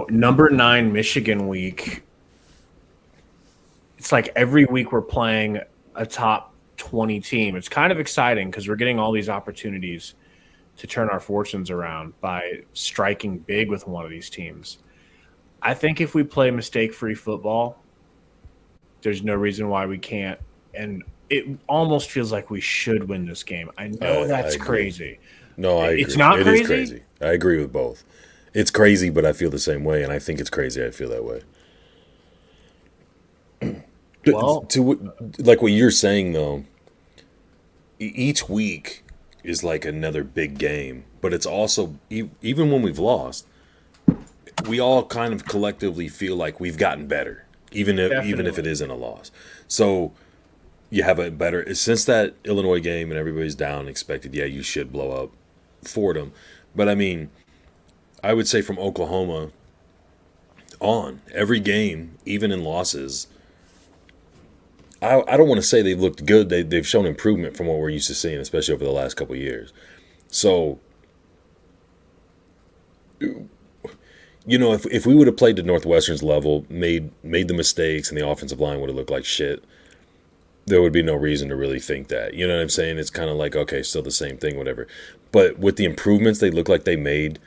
number 9 Michigan week. It's like every week we're playing a top 20 team. It's kind of exciting because we're getting all these opportunities to turn our fortunes around by striking big with one of these teams. I think if we play mistake-free football, there's no reason why we can't. And it almost feels like we should win this game. I know I that's agree. crazy. No, I It's agree. not It is crazy? crazy. I agree with both. It's crazy, but I feel the same way, and I think it's crazy. I feel that way. Well, Like what you're saying though, each week is like another big game, but it's also even when we've lost, we all kind of collectively feel like we've gotten better, even if it definitely. isn't a loss. So you have a better since that Illinois game and everybody's down expected. Yeah, you should blow up Fordham, but I mean, I would say from Oklahoma on every game, even in losses. I don't want to say they've looked good. They've shown improvement from what we're used to seeing, especially over the last couple of years. So, if we would have played to Northwestern's level, made the mistakes, and the offensive line would have looked like shit, there would be no reason to really think that. You know what I'm saying? It's kind of like, okay, still the same thing, whatever. But with the improvements they look like they made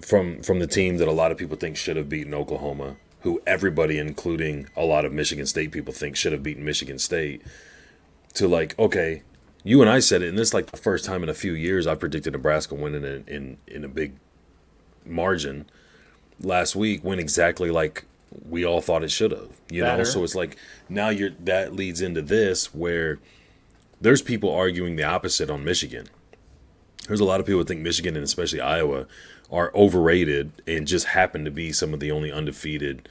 from the team that a lot of people think should have beaten Oklahoma, who everybody, including a lot of Michigan State people, think should have beaten Michigan State, to like, okay, you and I said it, and this is like the first time in a few years I predicted Nebraska winning in a big margin. Last week went exactly like we all thought it should have. So better. it's like now that leads into this where there's people arguing the opposite on Michigan. There's a lot of people who think Michigan and especially Iowa are overrated and just happen to be some of the only undefeated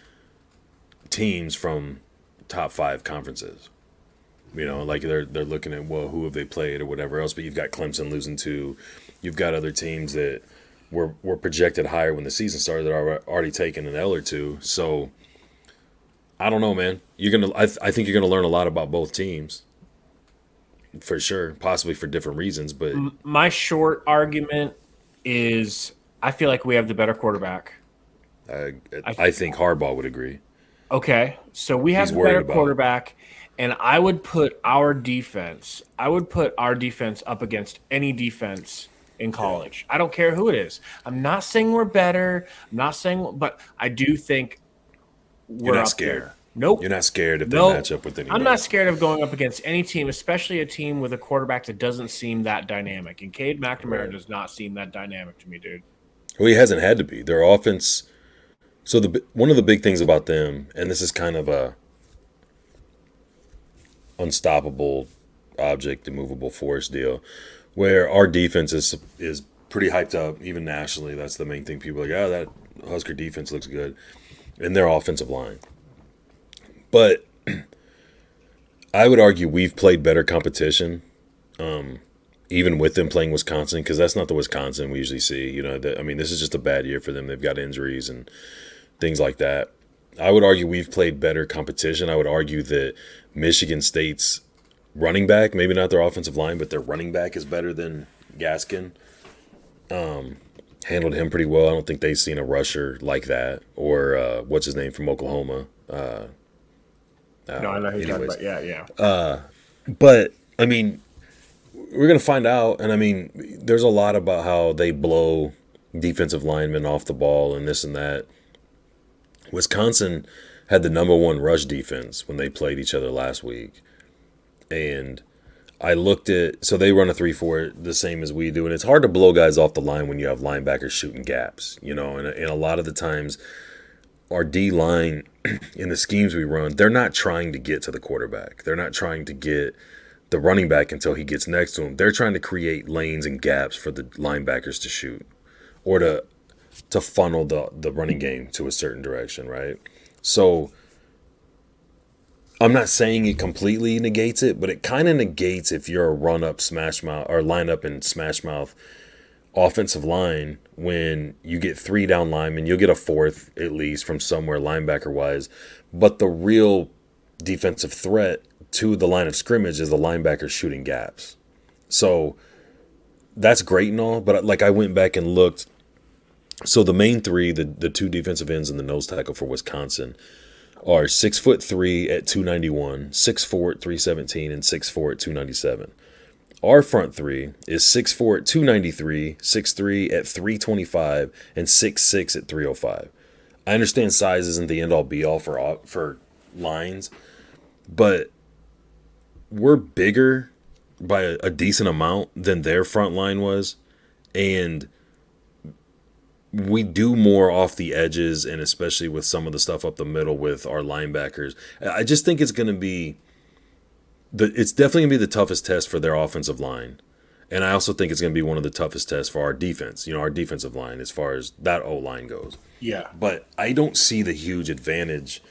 teams from top 5 conferences. Like they're looking at, well, who have they played or whatever else, but you've got Clemson losing to, you've got other teams that were projected higher when the season started that are already taken an L or two. So I don't know, man. I think you're gonna learn a lot about both teams for sure, possibly for different reasons, but My short argument is I feel like we have the better quarterback. I I I think Harbaugh would agree. Okay, so we have He's the worried better about. quarterback, and I would put our defense. I would put our defense up against any defense in Yeah, college. I don't care who it is. I'm not saying we're better. I'm not saying, but I do think you're we're not up scared. there. Nope. You're not scared if they No, match up with I'm not anybody. scared of going up against any team, especially a team with a quarterback that doesn't seem that dynamic. And Cade McNamara Right. does not seem that dynamic to me, dude. Well, he hasn't had to be. Their offense. So one of the big things about them, and this is kind of a unstoppable object, immovable force deal, where our defense is pretty hyped up, even nationally. That's the main thing. People are like, oh, that Husker defense looks good, and their offensive line. But I would argue we've played better competition, even with them playing Wisconsin, because that's not the Wisconsin we usually see. I mean, this is just a bad year for them. They've got injuries and things like that. I would argue we've played better competition. I would argue that Michigan State's running back, maybe not their offensive line, but their running back is better than Gaskin. Handled him pretty well. I don't think they've seen a rusher like that. Or what's his name from Oklahoma? No, I know who you're talking Anyways, about. Yeah, yeah. but I mean, we're gonna find out. And I mean, there's a lot about how they blow defensive linemen off the ball and this and that. Wisconsin had the number one rush defense when they played each other last week. And I looked at, so they run a 3-4 the same as we do. And it's hard to blow guys off the line when you have linebackers shooting gaps, and a lot of the times our D line in the schemes we run, they're not trying to get to the quarterback. They're not trying to get the running back until he gets next to him. They're trying to create lanes and gaps for the linebackers to shoot or to funnel the running game to a certain direction, right? So I'm not saying it completely negates it, but it kind of negates if you're a run up smash mouth or line up and smash mouth offensive line when you get 3 down linemen, you'll get a fourth at least from somewhere linebacker wise, but the real defensive threat to the line of scrimmage is the linebacker shooting gaps. So that's great and all, but like I went back and looked So the main three, the two defensive ends and the nose tackle for Wisconsin, are 6'3" at 291, 6'4" at 317, and 6'4" at 297. Our front three is 6'4" at 293, 6'3" at 325, and 6'6" at 305. I understand size isn't the end all be all for lines, but we're bigger by a decent amount than their front line was, and we do more off the edges, and especially with some of the stuff up the middle with our linebackers. I just think it's going to be it's definitely going to be the toughest test for their offensive line. And I also think it's going to be one of the toughest tests for our defense, our defensive line, as far as that O-line goes. Yeah. But I don't see the huge advantage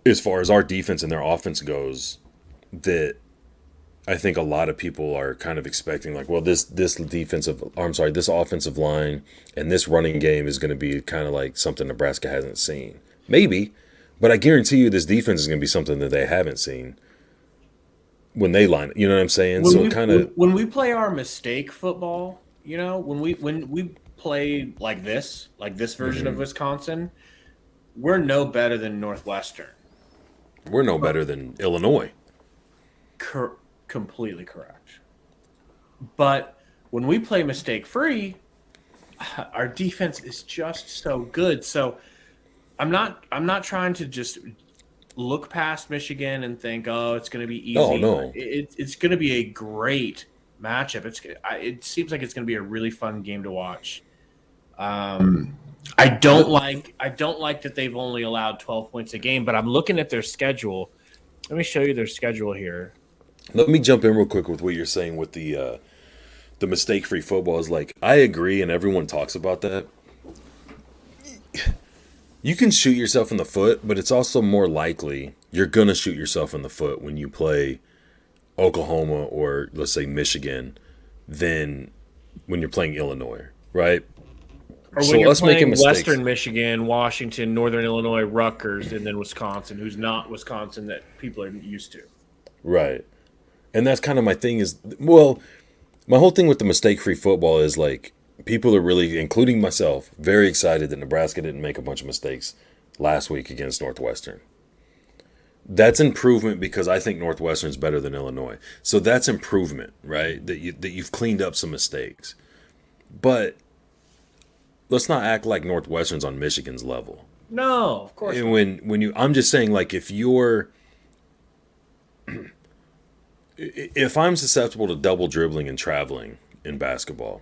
as far as our defense and their offense goes that I think a lot of people are kind of expecting, like, well, this offensive line and this running game is going to be kind of like something Nebraska hasn't seen. Maybe, but I guarantee you this defense is going to be something that they haven't seen when they line. You know what I'm saying? When we play our mistake football, when we play like this version of Wisconsin, we're no better than Northwestern. We're no better than Illinois. Completely correct. But when we play mistake free, our defense is just so good. So I'm not trying to just look past Michigan and think, oh, it's going to be easy. Oh, no. It's going to be a great matchup. It seems like it's going to be a really fun game to watch. I don't like that they've only allowed 12 points a game, but I'm looking at their schedule. Let me show you their schedule here. Let me jump in real quick with what you're saying with the mistake-free football. Is like, I agree, and everyone talks about that. You can shoot yourself in the foot, but it's also more likely you're going to shoot yourself in the foot when you play Oklahoma or, let's say, Michigan than when you're playing Illinois, right? Or when you're playing Western Michigan, Washington, Northern Illinois, Rutgers, and then Wisconsin, who's not Wisconsin that people are used to. Right. And that's kind of my thing is, well, my whole thing with the mistake-free football is like people are really, including myself, very excited that Nebraska didn't make a bunch of mistakes last week against Northwestern. That's improvement because I think Northwestern's better than Illinois. So that's improvement, right? That you've cleaned up some mistakes. But let's not act like Northwestern's on Michigan's level. No, of course not. And I'm just saying, like, if I'm susceptible to double dribbling and traveling in basketball,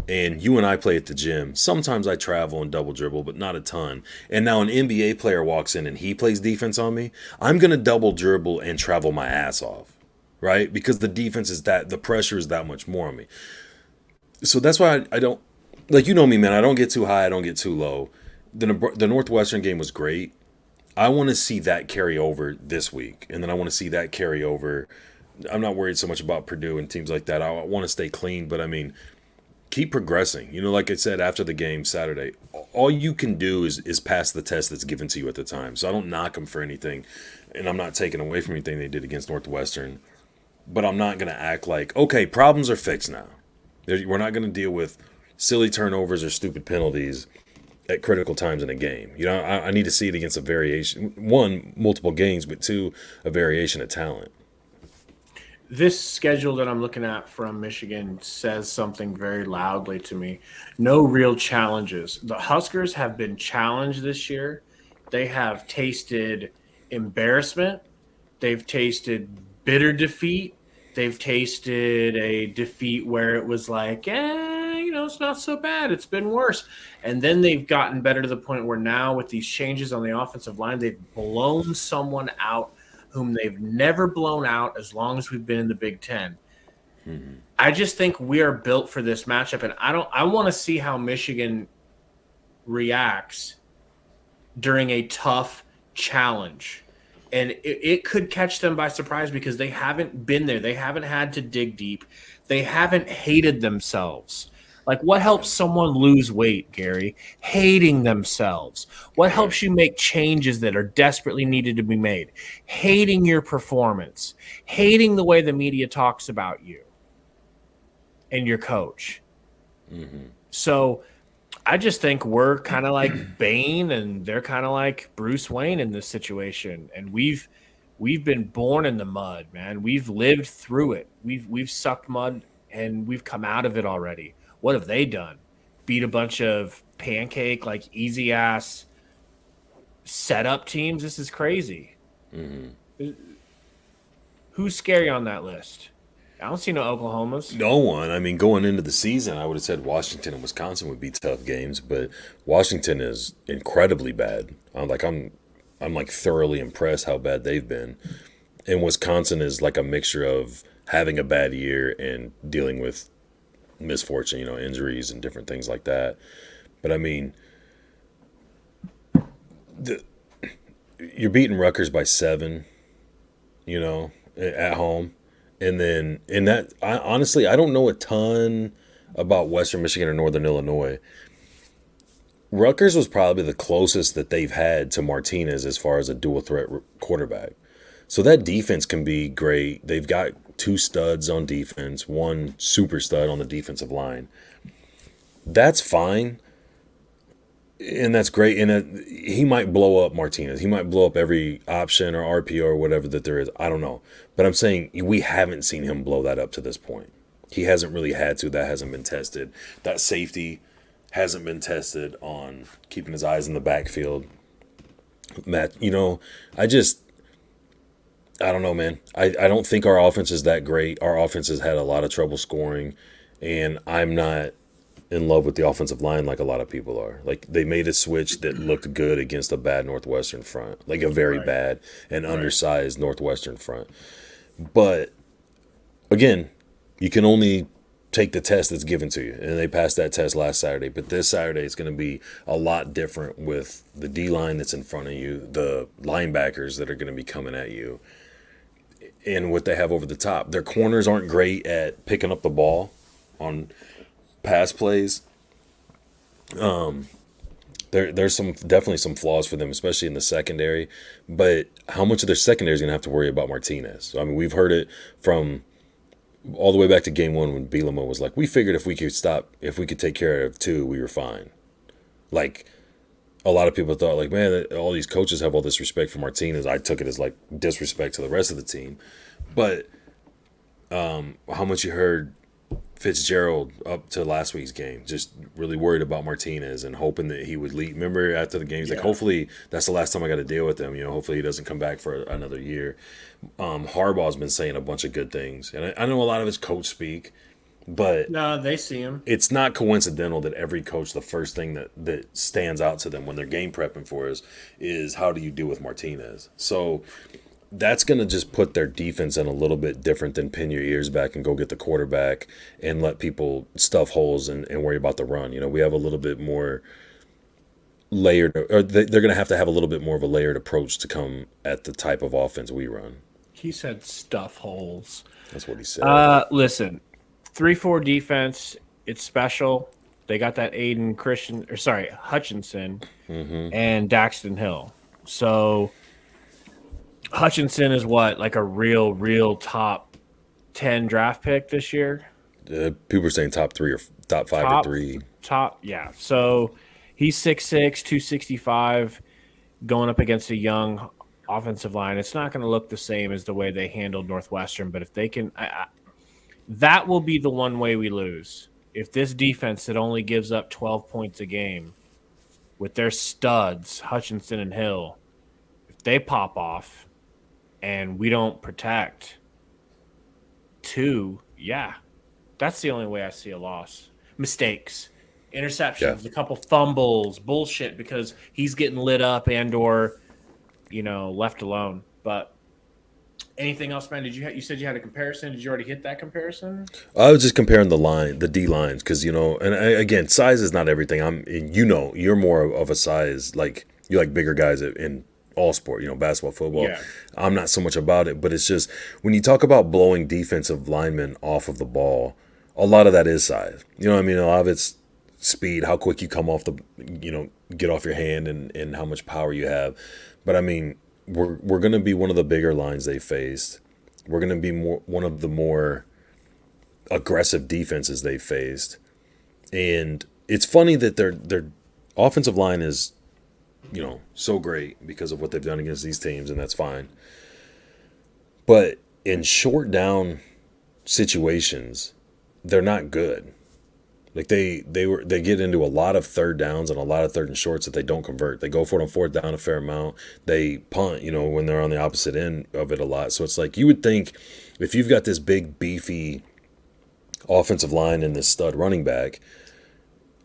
and you and I play at the gym, sometimes I travel and double dribble, but not a ton. And now an NBA player walks in and he plays defense on me, I'm going to double dribble and travel my ass off, right? Because the pressure is that much more on me. So that's why I don't, like, you know me, man, I don't get too high, I don't get too low. The Northwestern game was great. I want to see that carry over this week, and then I want to see that carry over. I'm not worried so much about Purdue and teams like that. I want to stay clean, but I mean, keep progressing. Like I said after the game Saturday, all you can do is pass the test that's given to you at the time. So I don't knock them for anything, and I'm not taking away from anything they did against Northwestern. But I'm not going to act like, okay, problems are fixed now. We're not going to deal with silly turnovers or stupid penalties at critical times in a game. I need to see it against a variation. One, multiple games, but two, a variation of talent. This schedule that I'm looking at from Michigan says something very loudly to me. No real challenges. The Huskers have been challenged this year. They have tasted embarrassment. They've tasted bitter defeat. They've tasted a defeat where it was like, it's not so bad. It's been worse. And then they've gotten better to the point where now with these changes on the offensive line, they've blown someone out whom they've never blown out as long as we've been in the Big Ten. Mm-hmm. I just think we are built for this matchup, and I want to see how Michigan reacts during a tough challenge. And it could catch them by surprise because they haven't been there. They haven't had to dig deep. They haven't hated themselves. Like, what helps someone lose weight, Gary? Hating themselves. What helps you make changes that are desperately needed to be made? Hating your performance. Hating the way the media talks about you and your coach. Mm-hmm. So I just think we're kind of like Bane and they're kind of like Bruce Wayne in this situation. And we've been born in the mud, man. We've lived through it. We've sucked mud and we've come out of it already. What have they done? Beat a bunch of pancake, like easy ass setup teams. This is crazy. Who's scary on that list? I don't see no Oklahomas. No one. I mean, going into the season, I would have said Washington and Wisconsin would be tough games, but Washington is incredibly bad. I'm like thoroughly impressed how bad they've been, and Wisconsin is like a mixture of having a bad year and dealing with misfortune, injuries and different things like that. But I mean, the, you're beating Rutgers by 7, at home. And then in that, honestly, I don't know a ton about Western Michigan or Northern Illinois. Rutgers was probably the closest that they've had to Martinez as far as a dual threat quarterback. So that defense can be great. They've got 2 studs on defense, 1 super stud on the defensive line. That's fine. And that's great. And he might blow up Martinez. He might blow up every option or RPO or whatever that there is. I don't know. But I'm saying we haven't seen him blow that up to this point. He hasn't really had to. That hasn't been tested. That safety hasn't been tested on keeping his eyes in the backfield. Matt, I don't know, man. I don't think our offense is that great. Our offense has had a lot of trouble scoring. And I'm not in love with the offensive line like a lot of people are. Like they made a switch that looked good against a bad Northwestern front, like a very bad and undersized Northwestern front. But again, you can only take the test that's given to you, and they passed that test last Saturday. But this Saturday it's going to be a lot different with the D line that's in front of you, the linebackers that are going to be coming at you, and what they have over the top. Their corners aren't great at picking up the ball on pass plays. There's definitely some flaws for them, especially in the secondary. But how much of their secondary is going to have to worry about Martinez? I mean, we've heard it from all the way back to game 1 when Bielema was like, "We figured if we could take care of 2, we were fine." Like a lot of people thought, like, man, all these coaches have all this respect for Martinez. I took it as like disrespect to the rest of the team. But how much you heard Fitzgerald up to last week's game, just really worried about Martinez and hoping that he would lead. Remember after the game, he's like, hopefully that's the last time I got to deal with him. Hopefully he doesn't come back for another year. Harbaugh's been saying a bunch of good things. And I know a lot of it's coach speak, but No, they see him. it's not coincidental that every coach, the first thing that stands out to them when they're game prepping for is how do you deal with Martinez? So that's going to just put their defense in a little bit different than pin your ears back and go get the quarterback and let people stuff holes and worry about the run. We have a little bit more layered, or they're going to have a little bit more of a layered approach to come at the type of offense we run. He said stuff holes. That's what he said. Listen, 3-4 defense, it's special. They got that Hutchinson and Daxton Hill. So Hutchinson is what, like a real top 10 draft pick this year? People are saying top 3 or top 5 or 3. Yeah. So he's 6'6", 265, going up against a young offensive line. It's not going to look the same as the way they handled Northwestern, but if they can, that will be the one way we lose. If this defense that only gives up 12 points a game with their studs, Hutchinson and Hill, if they pop off and we don't protect 2, that's the only way I see a loss. Mistakes, interceptions, a couple fumbles, bullshit because he's getting lit up and or left alone. But anything else, man? You said you had a comparison? Did you already hit that comparison? I was just comparing the D lines because again, size is not everything. You're more of a size, like you like bigger guys in all sport, basketball, football. Yeah. I'm not so much about it, but it's just when you talk about blowing defensive linemen off of the ball, a lot of that is size. A lot of it's speed, how quick you come off get off your hand and how much power you have. But I mean, we're going to be one of the bigger lines they faced. We're going to be one of the more aggressive defenses they faced. And it's funny that their offensive line is, so great because of what they've done against these teams, and that's fine. But in short down situations, they're not good. Like they get into a lot of third downs and a lot of third and shorts that they don't convert. They go for it on fourth down a fair amount. They punt, when they're on the opposite end of it a lot. So it's like you would think if you've got this big beefy offensive line and this stud running back,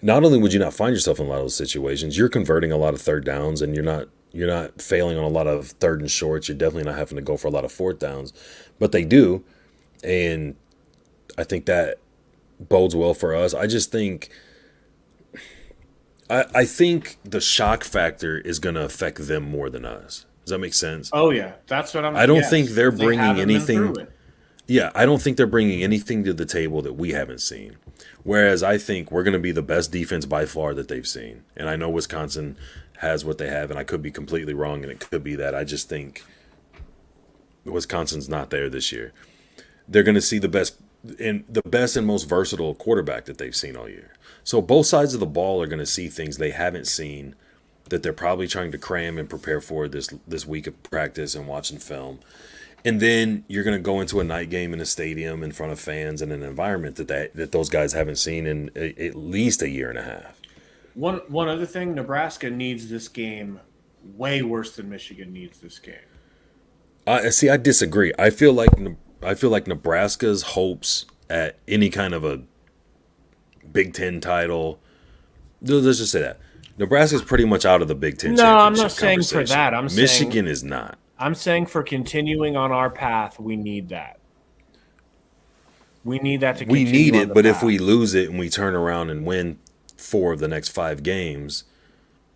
not only would you not find yourself in a lot of those situations, you're converting a lot of third downs and you're not failing on a lot of third and shorts. You're definitely not having to go for a lot of fourth downs, but they do, and I think that bodes well for us. I just think I think the shock factor is going to affect them more than us. Does that make sense? Oh yeah, that's what I'm. I don't think Yes, they're they bringing haven't been through anything. it. Yeah, I don't think they're bringing anything to the table that we haven't seen. Whereas I think we're going to be the best defense by far that they've seen. And I know Wisconsin has what they have, and I could be completely wrong, and it could be that. I just think Wisconsin's not there this year. They're going to see the best and most versatile quarterback that they've seen all year. So both sides of the ball are going to see things they haven't seen that they're probably trying to cram and prepare for this week of practice and watching film. And then you're going to go into a night game in a stadium in front of fans in an environment that those guys haven't seen in at least a year and a half. One other thing, Nebraska needs this game way worse than Michigan needs this game. I see. I disagree. I feel like Nebraska's hopes at any kind of a Big Ten title. Let's just say that Nebraska's pretty much out of the Big Ten No, I'm championship not saying for conversation. that. Michigan is not. I'm saying for continuing on our path, we need that. We need that to We continue need on it, the but if path. we lose it and we turn around and win 4 of the next 5 games,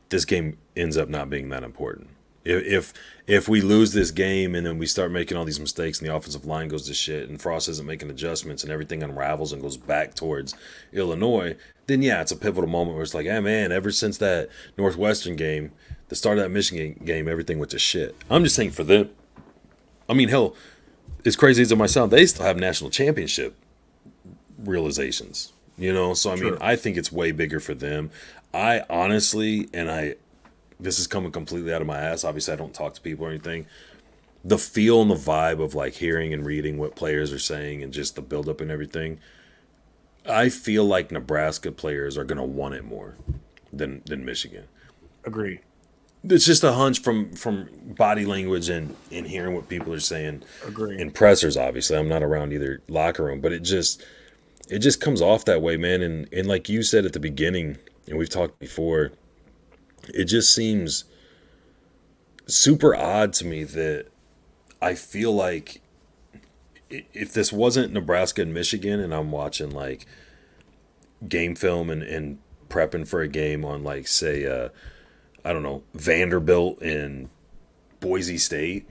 this game ends up not being that important. If we lose this game and then we start making all these mistakes and the offensive line goes to shit and Frost isn't making adjustments and everything unravels and goes back towards Illinois, then yeah, it's a pivotal moment where it's like, hey man, ever since that Northwestern game, the start of that Michigan game, everything went to shit. I'm just saying for them. I mean, hell, as crazy as it might sound, they still have national championship realizations. So I mean, True. I think it's way bigger for them. I honestly, this is coming completely out of my ass. Obviously, I don't talk to people or anything. The feel and the vibe of like hearing and reading what players are saying and just the buildup and everything, I feel like Nebraska players are going to want it more than Michigan. Agree. It's just a hunch from body language and hearing what people are saying Agree. in pressers. Obviously, I'm not around either locker room, but it just comes off that way, man. And like you said at the beginning, and we've talked before, it just seems super odd to me that I feel like if this wasn't Nebraska and Michigan and I'm watching like game film and prepping for a game on like say I don't know, Vanderbilt and Boise State,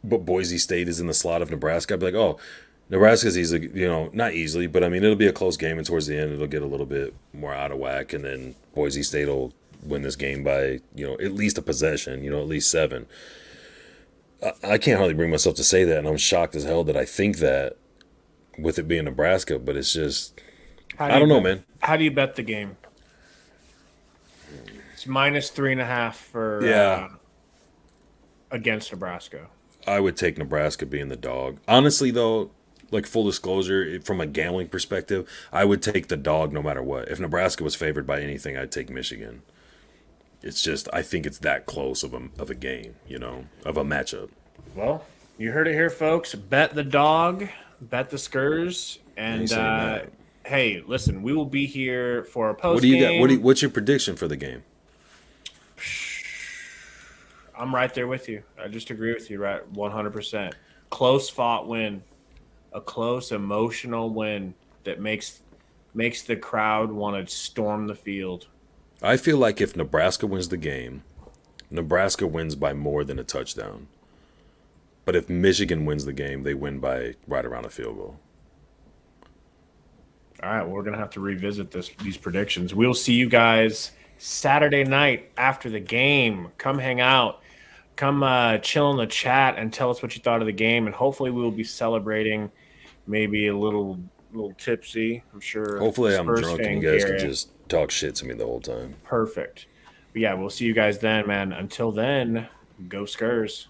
but Boise State is in the slot of Nebraska, I'd be like, oh, Nebraska's easily, not easily, but I mean, it'll be a close game, and towards the end, it'll get a little bit more out of whack, and then Boise State will win this game by, at least a possession, at least 7. I can't hardly bring myself to say that, and I'm shocked as hell that I think that with it being Nebraska, but it's just, I don't know, man. How do you bet the game? It's minus 3.5 for Yeah. Against Nebraska. I would take Nebraska being the dog. Honestly, though, like full disclosure, from a gambling perspective, I would take the dog no matter what. If Nebraska was favored by anything, I'd take Michigan. It's just, I think it's that close of a game, of a matchup. Well, you heard it here, folks. Bet the dog, bet the Skurs, and Ain't saying that. hey, listen, we will be here for a post What do you game. got? What's your prediction for the game? I'm right there with you. I just agree with you, right? 100%. Close fought win, a close emotional win that makes the crowd want to storm the field. I feel like if Nebraska wins the game, Nebraska wins by more than a touchdown. But if Michigan wins the game, they win by right around a field goal. All right, well, we're gonna have to revisit these predictions. We'll see you guys Saturday night after the game. Come hang out, come chill in the chat, and tell us what you thought of the game. And hopefully, we will be celebrating maybe a little a little tipsy. I'm sure Hopefully, I'm Spurs drunk and fan you guys can Garrett. just talk shit to me the whole time. Perfect. But yeah, we'll see you guys then, man. Until then, go Skurs.